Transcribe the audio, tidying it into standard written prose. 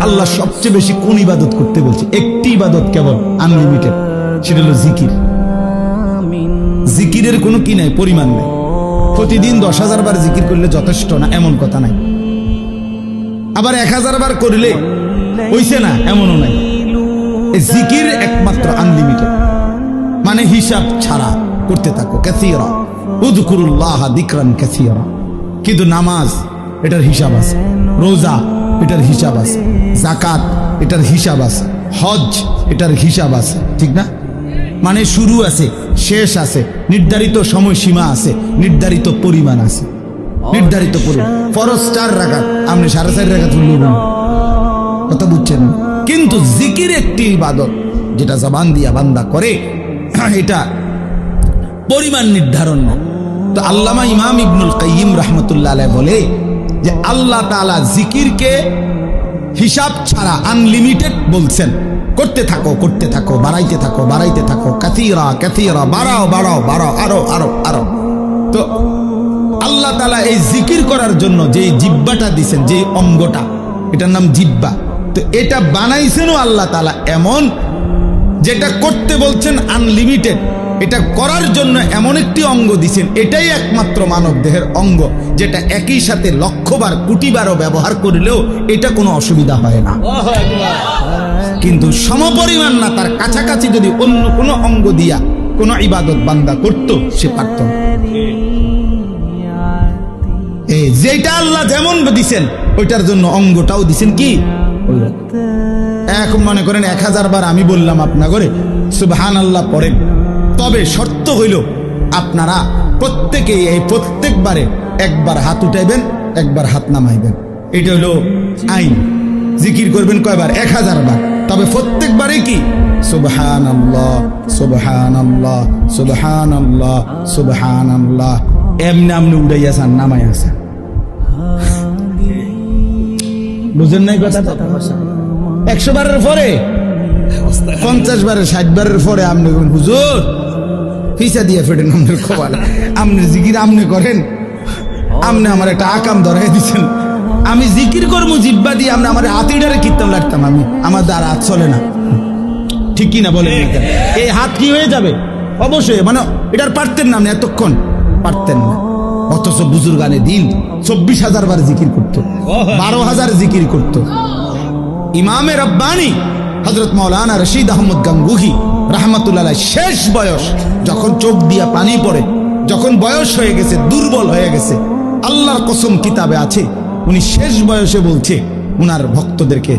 আল্লাহ সবচেয়ে বেশি কোন ইবাদত করতে বলছে? একটি ইবাদত কেবল, আনলিমিটেড, সেটা হলো জিকির। জিকিরের কোনো কি নাই, পরিমাণ নাই। প্রতিদিন 10,000 বার জিকির করলে যথেষ্ট না এমন কথা নাই, আবার 1000 বার করলে হইছে না এমনও নাই। জিকির একমাত্র আনলিমিটেড, মানে হিসাব ছাড়া করতে থাকো। কাসীরা উযকুরুল্লাহ যিকরান কাসীরা। কিন্তু নামাজ, এটার হিসাব আছে। রোজা, এটার হিসাব আছে। যাকাত, এটার হিসাব আছে। হজ, এটার হিসাব আছে, ঠিক না? মানে শুরু আছে, শেষ আছে, নির্ধারিত সময়সীমা আছে, নির্ধারিত পরিমাণ আছে, নির্ধারিত পরিমাণ। ফরজ 4 রাকাত, আপনি 4.5 রাকাত বললেন, কথা বুঝছেন? কিন্তু জিকির একটি ইবাদত যেটা জবান দিয়া বান্দা করে, এটা পরিমাণ নির্ধারণ না। তো আল্লামা ইমাম ইবনুল কাইয়িম রাহমাতুল্লাহ আলাইহি বলে যে আল্লাহ তাআলা জিকিরকে হিসাব ছাড়া আনলিমিটেড বলছেন। করতে থাকো, করতে থাকো, বাড়াইতে থাকো, বাড়াইতে থাকো, কাসীরা কাসীরা, বাড়াও বাড়াও বাড়াও, আরো আরো আরো। তো আল্লাহ তাআলা এই জিকির করার জন্য যে জিহ্বাটা দিবেন, যে অঙ্গটা, এটার নাম জিহ্বা। তো এটা বানাইছেনও আল্লাহ তাআলা এমন, যেটা করতে বলছেন আনলিমিটেড, এটা করার জন্য এমন একটি অঙ্গ দিছেন, এটাই একমাত্র মানব দেহের অঙ্গ, যেটা একই সাথে লক্ষবার কোটিবারও ব্যবহার করলেও এটা কোনো অসুবিধা হয় না। কিন্তু সমপরিমাণ না, তার কাছাকাছি যদি অন্য কোনো অঙ্গ দিয়া কোনো ইবাদত বান্দা করত, সে পারত না। যেটা আল্লাহ যেমন দিছেন ওইটার জন্য অঙ্গটাও দিছেন কি, এখন মনে করেন 1000 বার আমি বললাম আপনা করে সুবহানাল্লাহ পড়েন, তবে শর্ত হইল আপনারা প্রত্যেকেই এই প্রত্যেকবারে একবার হাত উঠাইবেন, একবার হাত নামাইবেন। এটা হলো আইন। জিকির করবেন কয়বার? 1000 বার। তবে প্রত্যেকবারে কি সুবহানাল্লাহ সুবহানাল্লাহ সুবহানাল্লাহ সুবহানাল্লাহ, এমনি আমনি উড়াইয়াছেন, নামাইয়াছেন। বুঝেন নাই কথাটা? 100 বারের পরে, 50 বারের, 60 বারের পরে আপনি হুজুর ফিসা দিয়ে ফেটেন আমাদের খবর, আপনি জিকির আমনে করেন, আপনি আমার একটা আকাম ধরাই দিচ্ছেন। আমি জিকির করবো জিহ্বা দিয়ে, আপনি আমার হাতিটারে কীর্তন লাগতাম, আমি আমার দ্বারা হাত চলে না, ঠিক কিনা বলেন? এই হাত কি হয়ে যাবে? অবশ্যই, মানে এটার পারতেন না, আপনি এতক্ষণ পারতেন না। অথচ বুজুর্গানে দিন 24,000 বার জিকির করতো, 12,000 জিকির করতো। ইমামে রব্বানি হযরত মাওলানা রশিদ আহমদ গাঙ্গুহি রাহমাতুল্লাহ আলাইহি শেষ বয়স, যখন চোখ দিয়া পানি পড়ে, যখন বয়স হয়ে গেছে, দুর্বল হয়ে গেছে, আল্লাহর কসম কিতাবে আছে, উনি শেষ বয়সে বলছে উনার ভক্তদেরকে